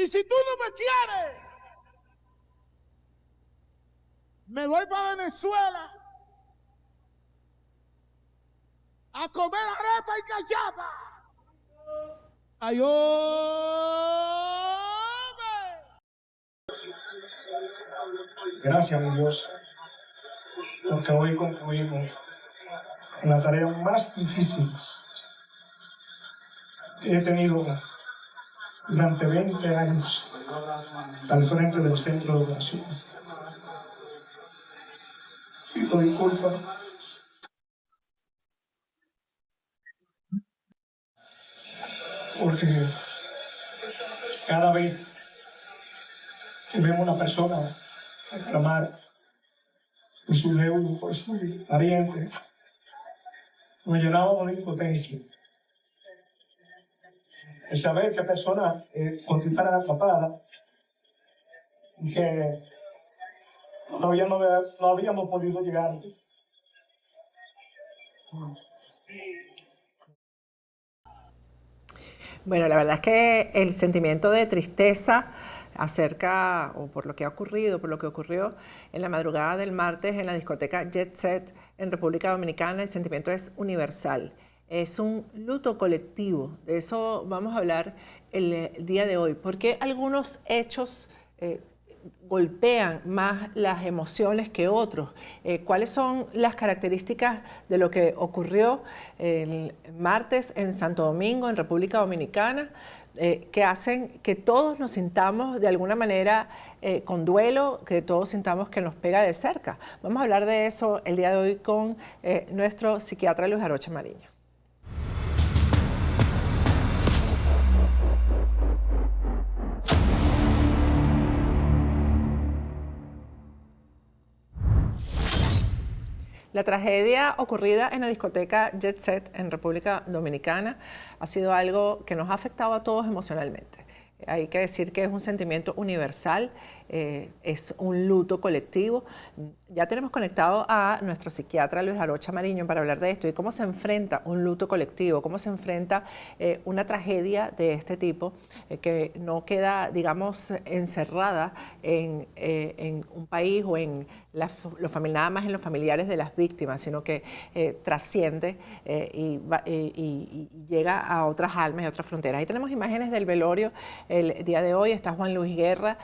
Y si tú no me quieres, me voy para Venezuela a comer arepa y cachapa. ¡Ay, hombre! Gracias, mi Dios, porque hoy concluimos la tarea más difícil que he tenido durante 20 años al frente del centro de operaciones. Pido disculpas porque cada vez que vemos a una persona reclamar por su deudo, por su pariente, nos llenamos de impotencia. El saber que personas continuaran atrapadas y que todavía no habíamos podido llegar. Bueno, la verdad es que el sentimiento de tristeza acerca, o por lo que ha ocurrido, por lo que ocurrió en la madrugada del martes en la discoteca Jet Set en República Dominicana, el sentimiento es universal. Es un luto colectivo. De eso vamos a hablar el día de hoy. ¿Por qué algunos hechos golpean más las emociones que otros? ¿Cuáles son las características de lo que ocurrió el martes en Santo Domingo, en República Dominicana, que hacen que todos nos sintamos de alguna manera con duelo, que todos sintamos que nos pega de cerca? Vamos a hablar de eso el día de hoy con nuestro psiquiatra Luis Arocha Mariño. La tragedia ocurrida en la discoteca Jet Set en República Dominicana ha sido algo que nos ha afectado a todos emocionalmente. Hay que decir que es un sentimiento universal, es un luto colectivo. Ya tenemos conectado a nuestro psiquiatra Luis Arocha Mariño para hablar de esto y cómo se enfrenta un luto colectivo, cómo se enfrenta una tragedia de este tipo que no queda, digamos, encerrada en un país o en nada más en los familiares de las víctimas, sino que trasciende y llega a otras almas y a otras fronteras. Ahí tenemos imágenes del velorio el día de hoy. Está Juan Luis Guerra,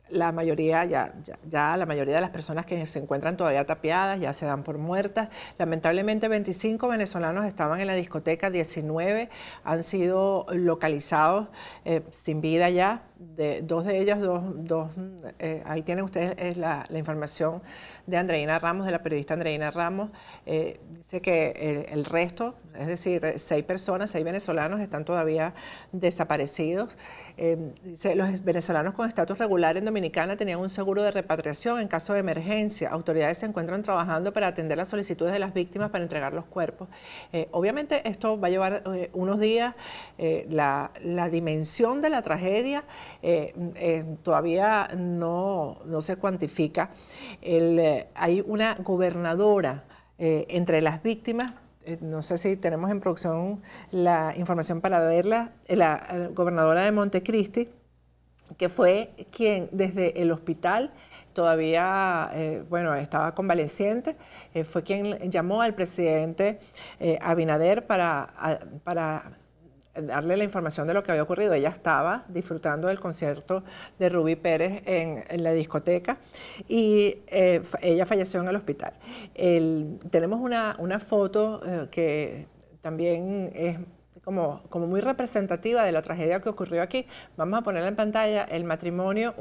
la mayoría de las personas que se encuentran todavía tapiadas ya se dan por muertas. Lamentablemente 25 venezolanos estaban en la discoteca, 19 han sido localizados sin vida ya. Dos de ellos, ahí tienen ustedes la información de Andreina Ramos, de la periodista Andreina Ramos. Dice que el resto, es decir, 6 personas, 6 venezolanos están todavía desaparecidos. Dice, los venezolanos con estatus regular en Dominicana tenían un seguro de repatriación en caso de emergencia. Autoridades se encuentran trabajando para atender las solicitudes de las víctimas para entregar los cuerpos. Obviamente esto va a llevar unos días. La dimensión de la tragedia todavía no se cuantifica. Hay una gobernadora entre las víctimas. No sé si tenemos en producción la información para verla, la gobernadora de Montecristi, que fue quien desde el hospital todavía, estaba convaleciente, fue quien llamó al presidente Abinader para darle la información de lo que había ocurrido. Ella estaba disfrutando del concierto de Rubí Pérez en la discoteca y ella falleció en el hospital. Tenemos una foto que también es como muy representativa de la tragedia que ocurrió aquí. Vamos a ponerla en pantalla, el matrimonio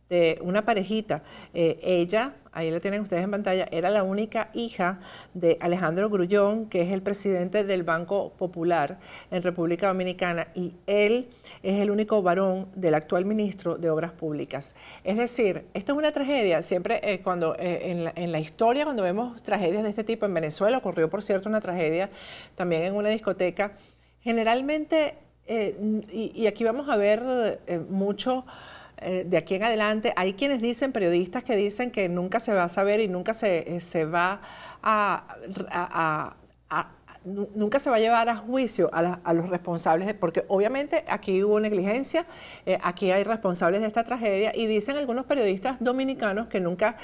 de una parejita. Ella, ahí la tienen ustedes en pantalla, era la única hija de Alejandro Grullón, que es el presidente del Banco Popular en República Dominicana, y él es el único varón del actual ministro de Obras Públicas. Es decir, esta es una tragedia. Siempre en la historia, cuando vemos tragedias de este tipo, en Venezuela ocurrió, por cierto, una tragedia también en una discoteca. Generalmente, y aquí vamos a ver mucho de aquí en adelante, hay quienes dicen, periodistas que dicen que nunca se va a saber y nunca se va a nunca se va a llevar a juicio a los responsables, porque obviamente aquí hubo negligencia, aquí hay responsables de esta tragedia y dicen algunos periodistas dominicanos que nunca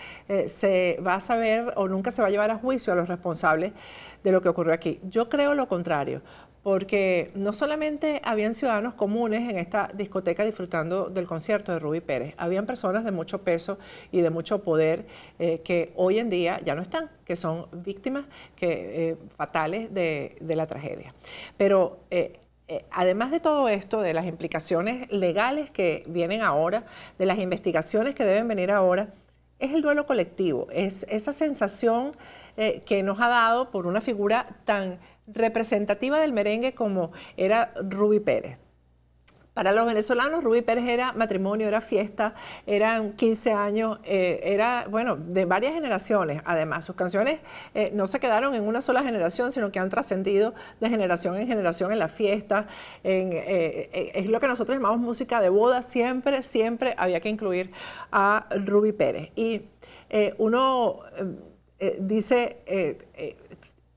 se va a saber o nunca se va a llevar a juicio a los responsables de lo que ocurrió aquí. Yo creo lo contrario, porque no solamente habían ciudadanos comunes en esta discoteca disfrutando del concierto de Rubí Pérez, habían personas de mucho peso y de mucho poder que hoy en día ya no están, que son víctimas fatales de la tragedia. Pero además de todo esto, de las implicaciones legales que vienen ahora, de las investigaciones que deben venir ahora, es el duelo colectivo, es esa sensación que nos ha dado por una figura tan representativa del merengue como era Rubí Pérez. Para los venezolanos, Rubí Pérez era matrimonio, era fiesta, eran 15 años, era, bueno, de varias generaciones. Además, sus canciones no se quedaron en una sola generación, sino que han trascendido de generación en generación en la fiesta. Es lo que nosotros llamamos música de boda. Siempre, siempre había que incluir a Rubí Pérez. Y uno dice,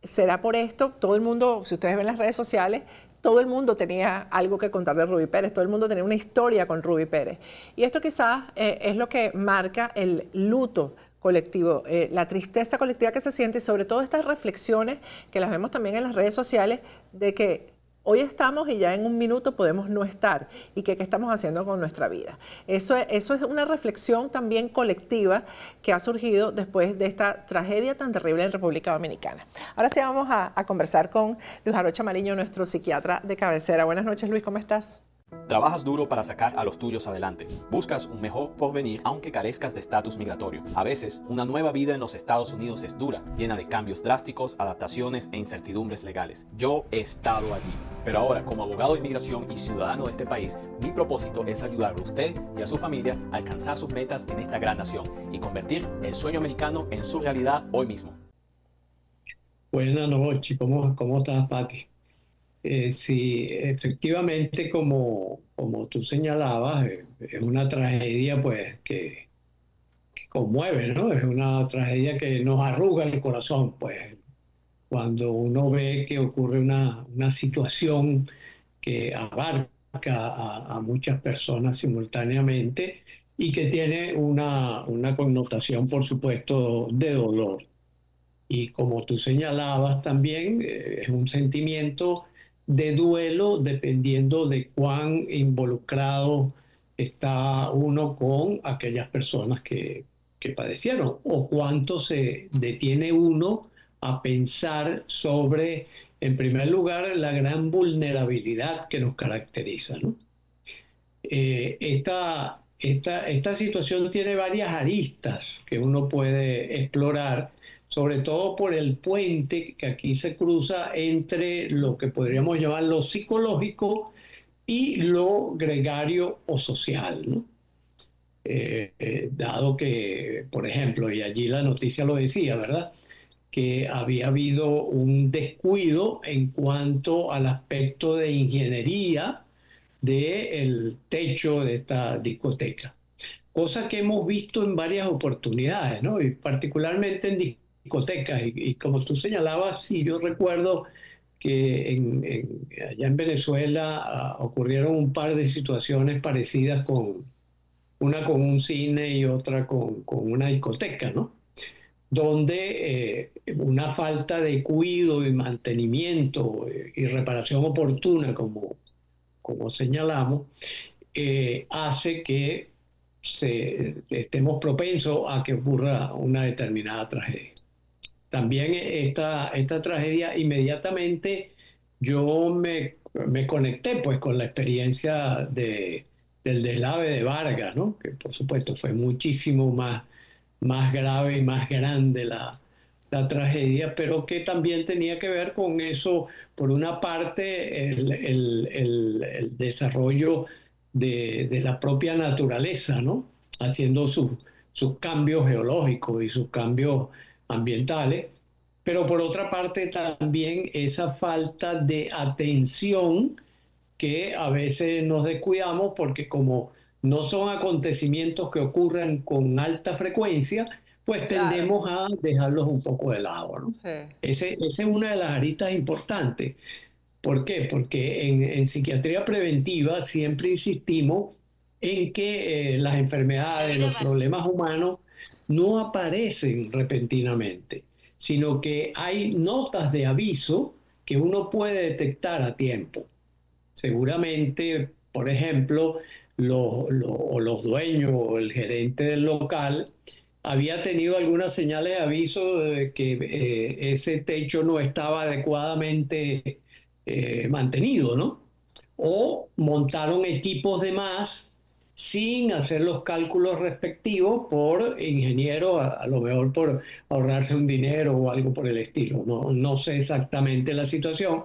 será por esto, todo el mundo, si ustedes ven las redes sociales, todo el mundo tenía algo que contar de Rubí Pérez, todo el mundo tenía una historia con Rubí Pérez. Y esto quizás es lo que marca el luto colectivo, la tristeza colectiva que se siente y sobre todo estas reflexiones que las vemos también en las redes sociales de que hoy estamos y ya en un minuto podemos no estar y que qué estamos haciendo con nuestra vida. Eso es una reflexión también colectiva que ha surgido después de esta tragedia tan terrible en República Dominicana. Ahora sí vamos a conversar con Luis Arocha Mariño, nuestro psiquiatra de cabecera. Buenas noches, Luis, ¿cómo estás? Trabajas duro para sacar a los tuyos adelante. Buscas un mejor porvenir aunque carezcas de estatus migratorio. A veces, una nueva vida en los Estados Unidos es dura, llena de cambios drásticos, adaptaciones e incertidumbres legales. Yo he estado allí. Pero ahora, como abogado de inmigración y ciudadano de este país, mi propósito es ayudarle a usted y a su familia a alcanzar sus metas en esta gran nación y convertir el sueño americano en su realidad hoy mismo. Buenas noches, ¿cómo estás, Pati? Sí, efectivamente, como tú señalabas, es una tragedia pues que conmueve, ¿no? Es una tragedia que nos arruga el corazón, pues, cuando uno ve que ocurre una situación que abarca a muchas personas simultáneamente y que tiene una connotación, por supuesto, de dolor. Y como tú señalabas también, es un sentimiento de duelo dependiendo de cuán involucrado está uno con aquellas personas que padecieron o cuánto se detiene uno a pensar sobre, en primer lugar, la gran vulnerabilidad que nos caracteriza, ¿no? Esta situación tiene varias aristas que uno puede explorar, sobre todo por el puente que aquí se cruza entre lo que podríamos llamar lo psicológico y lo gregario o social, ¿no? Dado que, por ejemplo, y allí la noticia lo decía, ¿verdad?, que había habido un descuido en cuanto al aspecto de ingeniería del techo de esta discoteca, cosa que hemos visto en varias oportunidades, ¿no? Y particularmente en discotecas. Y como tú señalabas, sí, yo recuerdo que allá en Venezuela ocurrieron un par de situaciones parecidas una con un cine y otra con una discoteca, ¿no? Donde una falta de cuidado y mantenimiento y reparación oportuna, como señalamos, hace que estemos propensos a que ocurra una determinada tragedia. También esta tragedia, inmediatamente yo me conecté pues con la experiencia del deslave de Vargas, ¿no? Que por supuesto fue muchísimo más grave y más grande la tragedia, pero que también tenía que ver con eso, por una parte, el desarrollo de la propia naturaleza, ¿no? Haciendo sus cambios geológicos y sus cambios ambientales, pero por otra parte también esa falta de atención que a veces nos descuidamos porque como no son acontecimientos que ocurran con alta frecuencia, pues Claro, tendemos a dejarlos un poco de lado, ¿no? sí. Esa es una de las aristas importantes. ¿Por qué? Porque en psiquiatría preventiva siempre insistimos en que las enfermedades, los problemas humanos no aparecen repentinamente, sino que hay notas de aviso que uno puede detectar a tiempo. Seguramente, por ejemplo, o los dueños o el gerente del local había tenido algunas señales de aviso de que ese techo no estaba adecuadamente mantenido, ¿no? O montaron equipos de más sin hacer los cálculos respectivos por ingeniero, a lo mejor por ahorrarse un dinero o algo por el estilo. No, no sé exactamente la situación,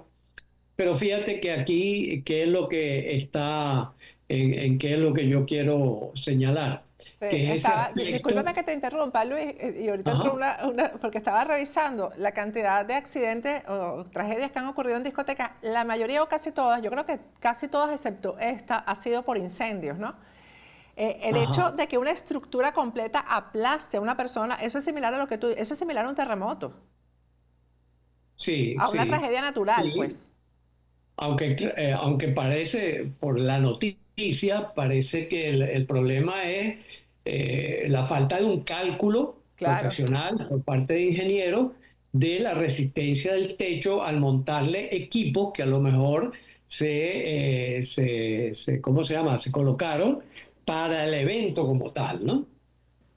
pero fíjate que aquí, ¿qué es lo que está, en qué es lo que yo quiero señalar? Sí, Que ese estaba, discúlpame aspecto, que te interrumpa, Luis, y ahorita entró ajá, porque estaba revisando la cantidad de accidentes o tragedias que han ocurrido en discotecas. La mayoría o casi todas, yo creo que casi todas excepto esta, ha sido por incendios, ¿no? El hecho ajá, de que una estructura completa aplaste a una persona, eso es similar a lo que tú, eso es similar a un terremoto, sí, a una sí, tragedia natural, sí, pues. aunque parece, por la noticia, parece que el problema es la falta de un cálculo Claro. profesional por parte de ingenieros de la resistencia del techo al montarle equipos que a lo mejor ¿cómo se llama? Se colocaron para el evento como tal, ¿no?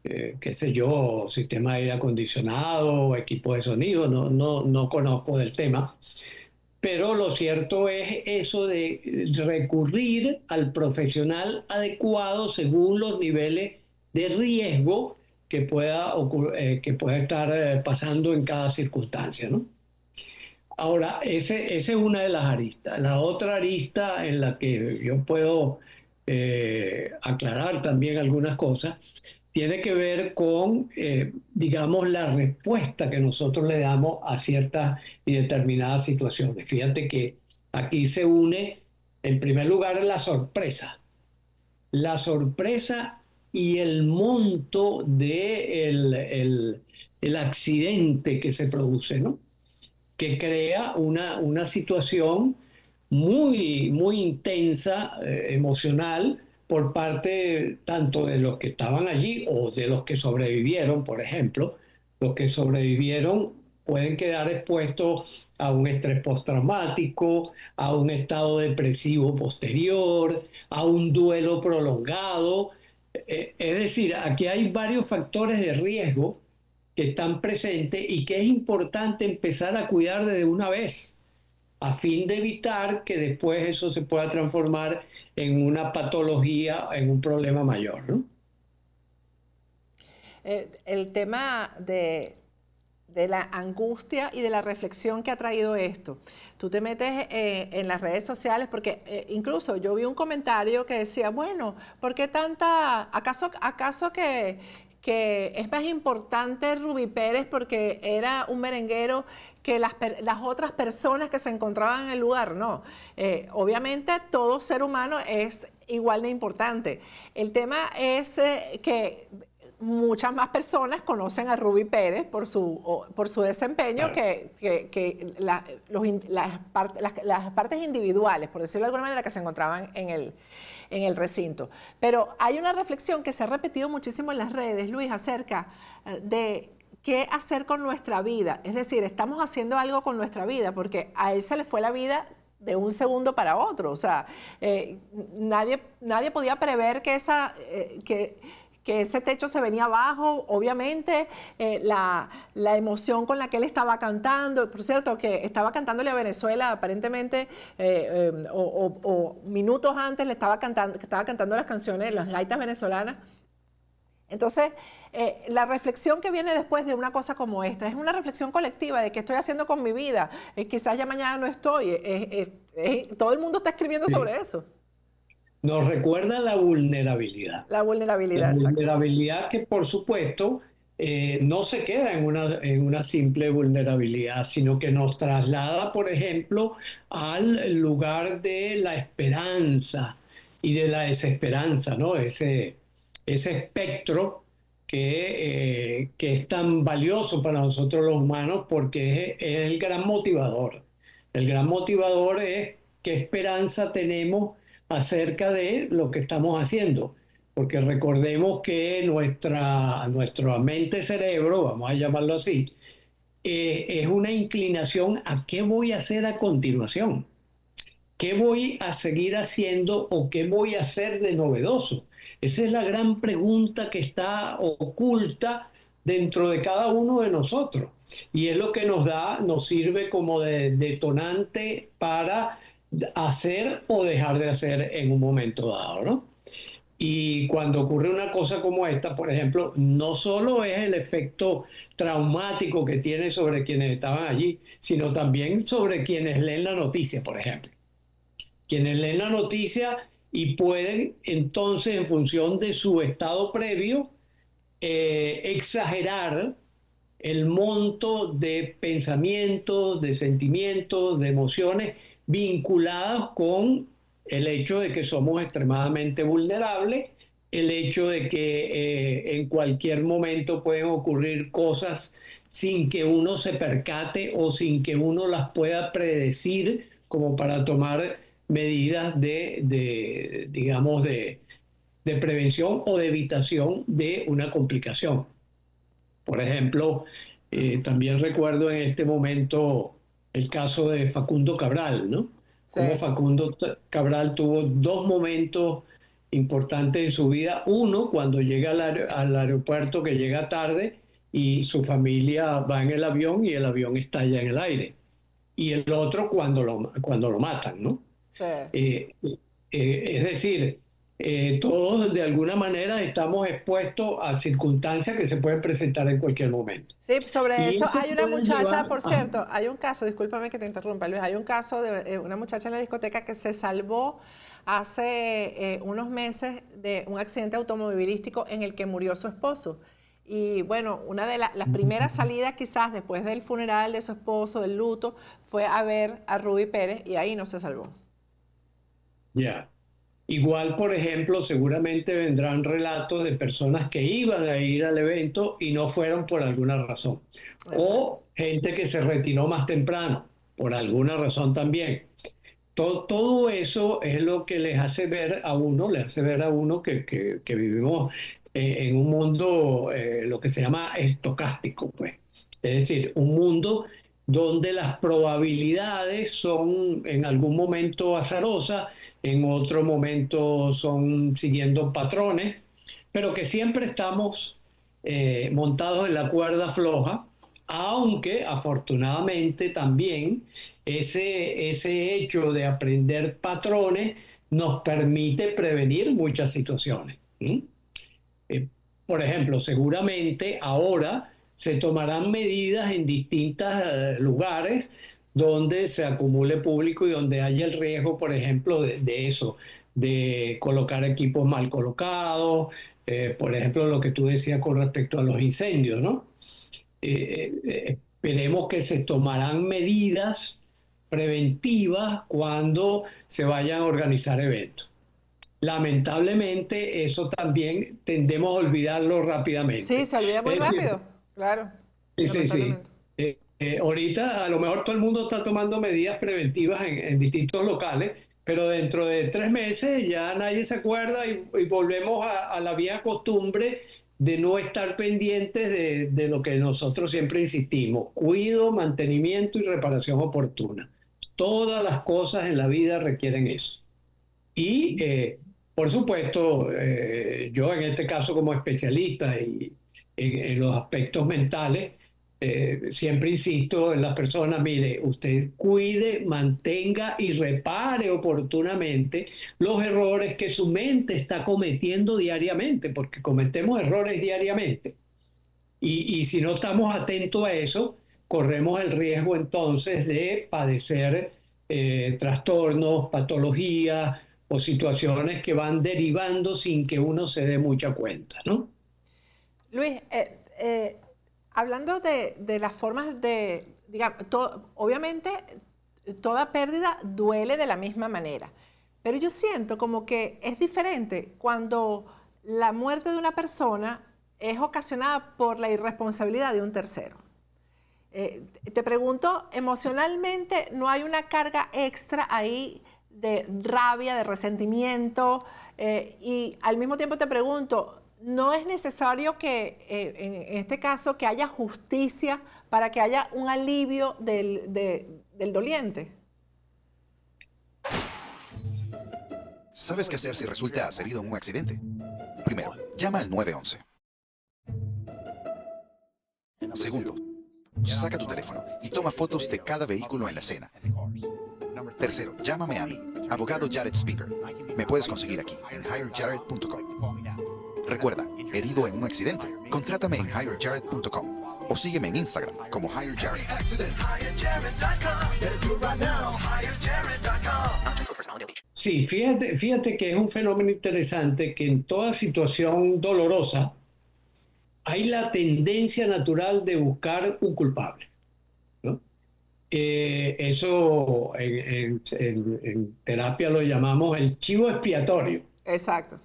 Qué sé yo, sistema de aire acondicionado, equipo de sonido, no conozco del tema, pero lo cierto es eso de recurrir al profesional adecuado según los niveles de riesgo que pueda estar pasando en cada circunstancia, ¿no? Ahora, esa es una de las aristas. La otra arista en la que yo puedo aclarar también algunas cosas tiene que ver con, digamos, la respuesta que nosotros le damos a ciertas y determinadas situaciones. Fíjate que aquí se une, en primer lugar, la sorpresa y el monto de el accidente que se produce, ¿no? Que crea una situación muy intensa, emocional, por parte tanto de los que estaban allí o de los que sobrevivieron, por ejemplo. Los que sobrevivieron pueden quedar expuestos a un estrés postraumático, a un estado depresivo posterior, a un duelo prolongado. Es decir, aquí hay varios factores de riesgo que están presentes y que es importante empezar a cuidar desde una vez, a fin de evitar que después eso se pueda transformar en una patología, en un problema mayor, ¿no? El tema de la angustia y de la reflexión que ha traído esto. Tú te metes en las redes sociales porque incluso yo vi un comentario que decía, bueno, ¿por qué acaso que es más importante Rubí Pérez porque era un merenguero que las otras personas que se encontraban en el lugar? No, obviamente todo ser humano es igual de importante. El tema es que muchas más personas conocen a Rubí Pérez por su desempeño Claro. las partes individuales, por decirlo de alguna manera, que se encontraban en el recinto. Pero hay una reflexión que se ha repetido muchísimo en las redes, Luis, acerca de qué hacer con nuestra vida. Es decir, estamos haciendo algo con nuestra vida, porque a él se le fue la vida de un segundo para otro. O sea, nadie podía prever que ese techo se venía abajo. Obviamente, la emoción con la que él estaba cantando, por cierto, que estaba cantándole a Venezuela, aparentemente, o minutos antes le estaba cantando las canciones, las gaitas venezolanas. Entonces, la reflexión que viene después de una cosa como esta es una reflexión colectiva de qué estoy haciendo con mi vida. Quizás ya mañana no estoy. Todo el mundo está escribiendo Sí. sobre eso. Nos recuerda la vulnerabilidad. La La vulnerabilidad, exacto. vulnerabilidad que, por supuesto, no se queda en una simple vulnerabilidad, sino que nos traslada, por ejemplo, al lugar de la esperanza y de la desesperanza, ¿no? Ese espectro que es tan valioso para nosotros los humanos porque es el gran motivador. El gran motivador es qué esperanza tenemos acerca de lo que estamos haciendo. Porque recordemos que nuestra mente-cerebro, vamos a llamarlo así, es una inclinación a qué voy a hacer a continuación. ¿Qué voy a seguir haciendo o qué voy a hacer de novedoso? Esa es la gran pregunta que está oculta dentro de cada uno de nosotros. Y es lo que nos sirve como de detonante para hacer o dejar de hacer en un momento dado, ¿no? Y cuando ocurre una cosa como esta, por ejemplo, no solo es el efecto traumático que tiene sobre quienes estaban allí, sino también sobre quienes leen la noticia, por ejemplo. Quienes leen la noticia y pueden entonces, en función de su estado previo, exagerar el monto de pensamientos, de sentimientos, de emociones vinculadas con el hecho de que somos extremadamente vulnerables, el hecho de que en cualquier momento pueden ocurrir cosas sin que uno se percate o sin que uno las pueda predecir como para tomar medidas digamos, de prevención o de evitación de una complicación. Por ejemplo, también recuerdo en este momento el caso de Facundo Cabral, ¿no? Como Sí. Facundo Cabral tuvo dos momentos importantes en su vida. Uno, cuando llega al aeropuerto, que llega tarde y su familia va en el avión y el avión estalla en el aire. Y el otro, cuando lo matan, ¿no? Sí. Es decir, todos de alguna manera estamos expuestos a circunstancias que se pueden presentar en cualquier momento. Sí, sobre Y eso eso hay una puede muchacha, llevar por cierto, hay un caso, discúlpame que te interrumpa, Luis, hay un caso de una muchacha en la discoteca que se salvó hace unos meses de un accidente automovilístico en el que murió su esposo. Y bueno, una de las primeras salidas quizás después del funeral de su esposo, del luto, fue a ver a Ruby Pérez y ahí no se salvó. Ya. Igual, por ejemplo, seguramente vendrán relatos de personas que iban a ir al evento y no fueron por alguna razón. Exacto. O gente que se retiró más temprano, por alguna razón también. Todo eso es lo que les hace ver a uno, que vivimos en un mundo, lo que se llama estocástico, pues. Es decir, un mundo donde las probabilidades son en algún momento azarosas, en otro momento son siguiendo patrones, pero que siempre estamos montados en la cuerda floja, aunque afortunadamente también ese hecho de aprender patrones nos permite prevenir muchas situaciones. ¿Sí? Eh, por ejemplo, seguramente ahora se tomarán medidas en distintos lugares donde se acumule público y donde haya el riesgo, por ejemplo, de eso, de colocar equipos mal colocados, por ejemplo, lo que tú decías con respecto a los incendios, ¿no? Esperemos que se tomarán medidas preventivas cuando se vayan a organizar eventos. Lamentablemente, eso también tendemos a olvidarlo Sí, rápidamente. se olvida muy Es decir, rápido, claro, sí, sí, sí. lamentablemente. Ahorita a lo mejor todo el mundo está tomando medidas preventivas en distintos locales, pero dentro de 3 meses ya nadie se acuerda y volvemos a la vieja costumbre de no estar pendientes de lo que nosotros siempre insistimos: cuido, mantenimiento y reparación oportuna. Todas las cosas en la vida requieren eso. Y, por supuesto, yo en este caso como especialista en los aspectos mentales, siempre insisto en las personas: mire, usted cuide, mantenga y repare oportunamente los errores que su mente está cometiendo diariamente, porque cometemos errores diariamente. Y si no estamos atentos a eso, corremos el riesgo entonces de padecer trastornos, patologías o situaciones que van derivando sin que uno se dé mucha cuenta, ¿no? Luis, hablando de las formas de, digamos, obviamente toda pérdida duele de la misma manera, pero yo siento como que es diferente cuando la muerte de una persona es ocasionada por la irresponsabilidad de un tercero. Te pregunto, emocionalmente, ¿no hay una carga extra ahí de rabia, de resentimiento? Y al mismo tiempo te pregunto, ¿no es necesario que, en este caso, que haya justicia para que haya un alivio del doliente? ¿Sabes qué hacer si resultas herido en un accidente? Primero, llama al 911. Segundo, saca tu teléfono y toma fotos de cada vehículo en la escena. Tercero, llámame a mí, abogado Jared Spinger. Me puedes conseguir aquí en hirejared.com. Recuerda, herido en un accidente, contrátame en hirejared.com o sígueme en Instagram como hirejared. Sí, fíjate que es un fenómeno interesante que en toda situación dolorosa hay la tendencia natural de buscar un culpable, ¿no? Eso en terapia lo llamamos el chivo expiatorio. Exacto.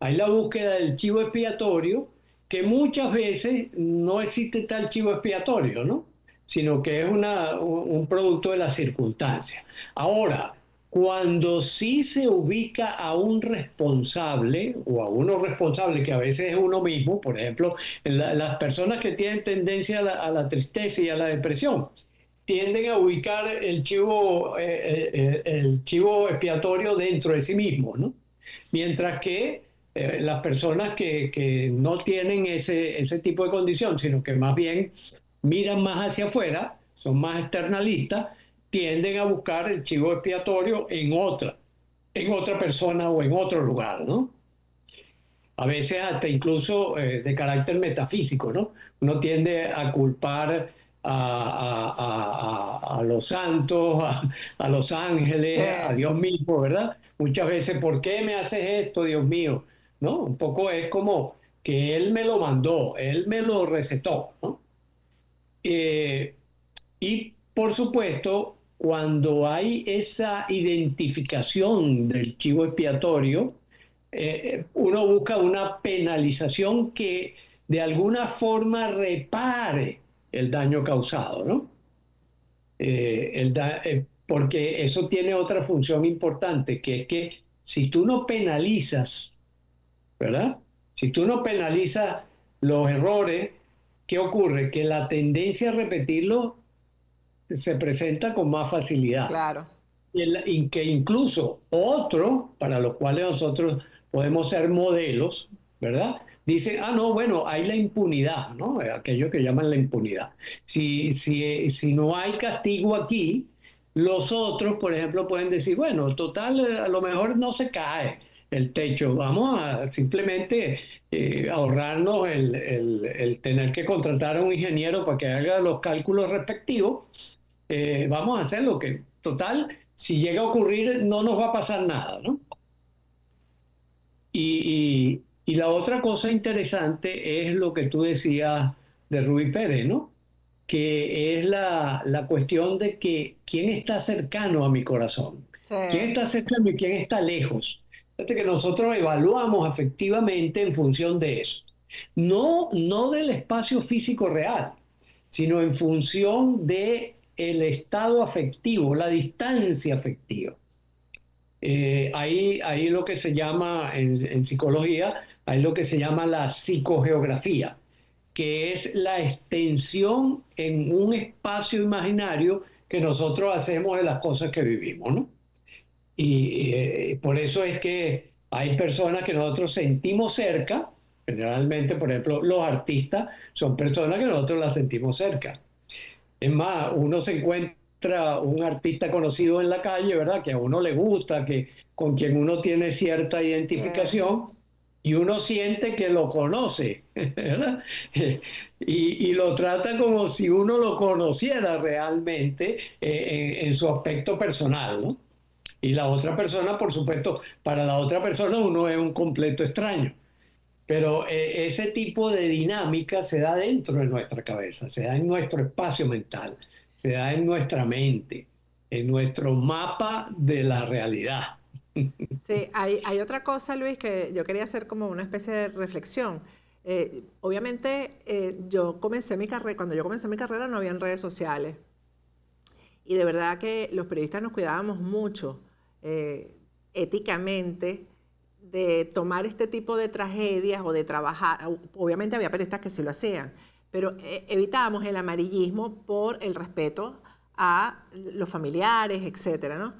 Hay la búsqueda del chivo expiatorio, que muchas veces no existe tal chivo expiatorio, ¿no? Sino que es un producto de las circunstancias. Ahora, cuando sí se ubica a un responsable o a uno responsable, que a veces es uno mismo, por ejemplo, las personas que tienen tendencia a la tristeza y a la depresión, tienden a ubicar el chivo expiatorio dentro de sí mismo, ¿no? Mientras que las personas que no tienen ese tipo de condición, sino que más bien miran más hacia afuera, son más externalistas, tienden a buscar el chivo expiatorio en otra persona o en otro lugar, ¿no? A veces hasta incluso de carácter metafísico, ¿no? Uno tiende a culpar a los santos, a los ángeles, Sí. a Dios mismo, ¿verdad? Muchas veces, ¿por qué me haces esto, Dios mío? ¿No? Un poco es como que Él me lo mandó, Él me lo recetó, ¿no? Y por supuesto, cuando hay esa identificación del chivo expiatorio, uno busca una penalización que de alguna forma repare el daño causado, ¿no? Porque eso tiene otra función importante, que es que si tú no penalizas, ¿verdad? Si tú no penalizas los errores, ¿qué ocurre? Que la tendencia a repetirlo se presenta con más facilidad. Claro. Y que incluso otros, para los cuales nosotros podemos ser modelos, ¿verdad? Dicen, ah, no, bueno, hay la impunidad, ¿no? Aquello que llaman la impunidad. Si no hay castigo aquí, los otros, por ejemplo, pueden decir, bueno, total, a lo mejor no se cae el techo, vamos a simplemente ahorrarnos el tener que contratar a un ingeniero para que haga los cálculos respectivos. Vamos a hacer lo que, total, si llega a ocurrir, no nos va a pasar nada, ¿no? Y la otra cosa interesante es lo que tú decías de Rubí Pérez, ¿no? Que es la cuestión de que quién está cercano a mi corazón, Sí. quién está cercano y quién está lejos. Fíjate que nosotros evaluamos efectivamente en función de eso. No del espacio físico real, sino en función de el estado afectivo, la distancia afectiva. Hay lo que se llama en psicología, hay lo que se llama la psicogeografía, que es la extensión en un espacio imaginario que nosotros hacemos de las cosas que vivimos, ¿no? Y por eso es que hay personas que nosotros sentimos cerca, generalmente, por ejemplo, los artistas son personas que nosotros las sentimos cerca. Es más, uno se encuentra un artista conocido en la calle, ¿verdad? Que a uno le gusta, con quien uno tiene cierta identificación y uno siente que lo conoce, ¿verdad? Y lo trata como si uno lo conociera realmente en su aspecto personal, ¿no? Y la otra persona, por supuesto, para la otra persona uno es un completo extraño. Pero ese tipo de dinámica se da dentro de nuestra cabeza, se da en nuestro espacio mental, se da en nuestra mente, en nuestro mapa de la realidad. Sí, hay otra cosa, Luis, que yo quería hacer como una especie de reflexión. Obviamente, yo comencé mi carrera, cuando yo comencé mi carrera no habían redes sociales. Y de verdad que los periodistas nos cuidábamos mucho, éticamente, de tomar este tipo de tragedias o de trabajar. Obviamente había periodistas que sí lo hacían, pero evitábamos el amarillismo por el respeto a los familiares, etcétera, ¿no?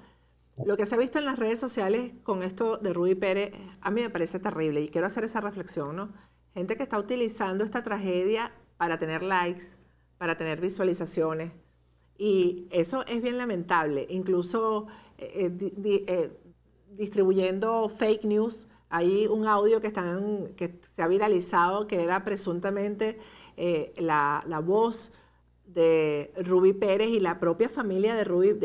Lo que se ha visto en las redes sociales con esto de Ruby Pérez, a mí me parece terrible y quiero hacer esa reflexión, ¿no? Gente que está utilizando esta tragedia para tener likes, para tener visualizaciones, y eso es bien lamentable. Incluso distribuyendo fake news. Hay un audio que se ha viralizado que era presuntamente la voz de Ruby Pérez y la propia familia de Ruby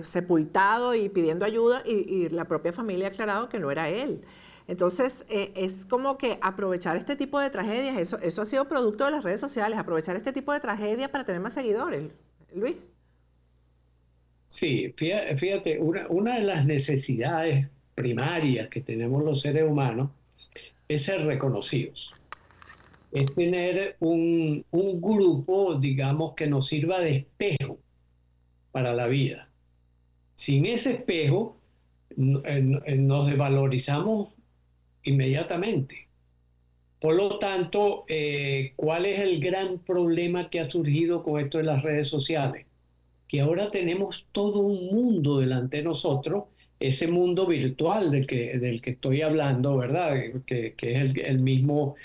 sepultado y pidiendo ayuda, y la propia familia ha aclarado que no era él. Entonces, es como que aprovechar este tipo de tragedias, eso ha sido producto de las redes sociales, aprovechar este tipo de tragedias para tener más seguidores. Luis. Sí, fíjate, una de las necesidades primarias que tenemos los seres humanos es ser reconocidos. Es tener un grupo, digamos, que nos sirva de espejo para la vida. Sin ese espejo, nos desvalorizamos inmediatamente. Por lo tanto, ¿cuál es el gran problema que ha surgido con esto de las redes sociales? Que ahora tenemos todo un mundo delante de nosotros, ese mundo virtual del que estoy hablando, ¿verdad? Que es el mismo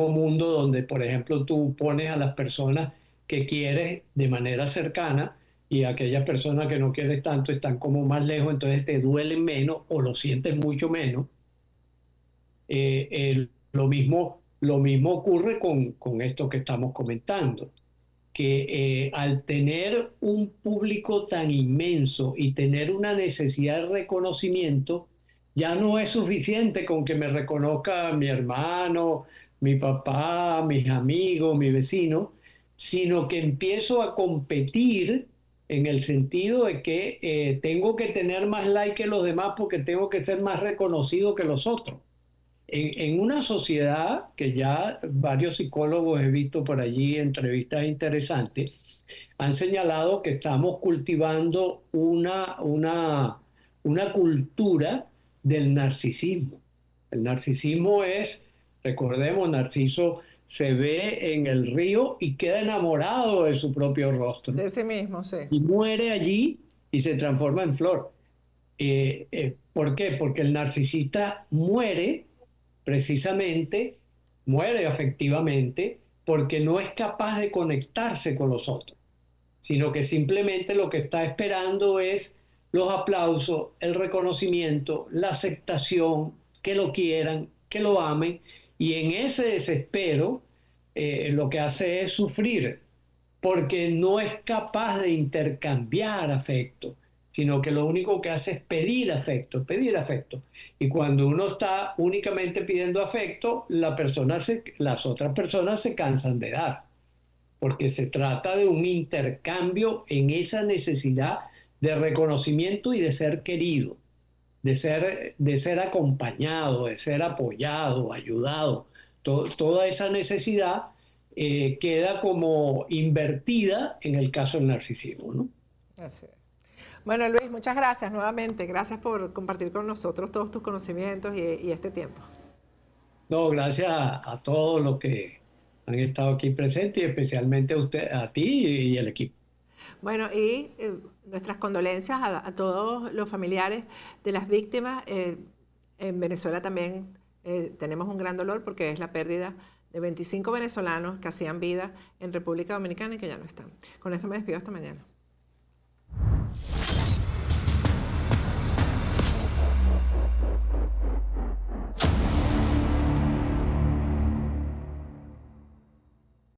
mundo donde, por ejemplo, tú pones a las personas que quieres de manera cercana y aquellas personas que no quieres tanto están como más lejos, entonces te duelen menos o lo sientes mucho menos. Lo mismo ocurre con esto que estamos comentando, que al tener un público tan inmenso y tener una necesidad de reconocimiento, ya no es suficiente con que me reconozca mi hermano, mi papá, mis amigos, mi vecino, sino que empiezo a competir en el sentido de que tengo que tener más like que los demás porque tengo que ser más reconocido que los otros. En una sociedad que ya varios psicólogos he visto por allí, entrevistas interesantes, han señalado que estamos cultivando una cultura del narcisismo. El narcisismo es, recordemos, Narciso se ve en el río y queda enamorado de su propio rostro. De sí mismo, sí. Y muere allí y se transforma en flor. ¿Por qué? Porque el narcisista muere precisamente, muere afectivamente porque no es capaz de conectarse con los otros, sino que simplemente lo que está esperando es los aplausos, el reconocimiento, la aceptación, que lo quieran, que lo amen, y en ese desespero lo que hace es sufrir porque no es capaz de intercambiar afecto, sino que lo único que hace es pedir afecto, pedir afecto. Y cuando uno está únicamente pidiendo afecto, las otras personas se cansan de dar, porque se trata de un intercambio en esa necesidad de reconocimiento y de ser querido, de ser acompañado, de ser apoyado, ayudado. Toda esa necesidad queda como invertida en el caso del narcisismo, ¿no? Así es. Bueno, Luis, muchas gracias nuevamente. Gracias por compartir con nosotros todos tus conocimientos y este tiempo. No, gracias a todos los que han estado aquí presentes y especialmente a ti y el equipo. Bueno, y nuestras condolencias a todos los familiares de las víctimas. En Venezuela también tenemos un gran dolor porque es la pérdida de 25 venezolanos que hacían vida en República Dominicana y que ya no están. Con esto me despido hasta mañana.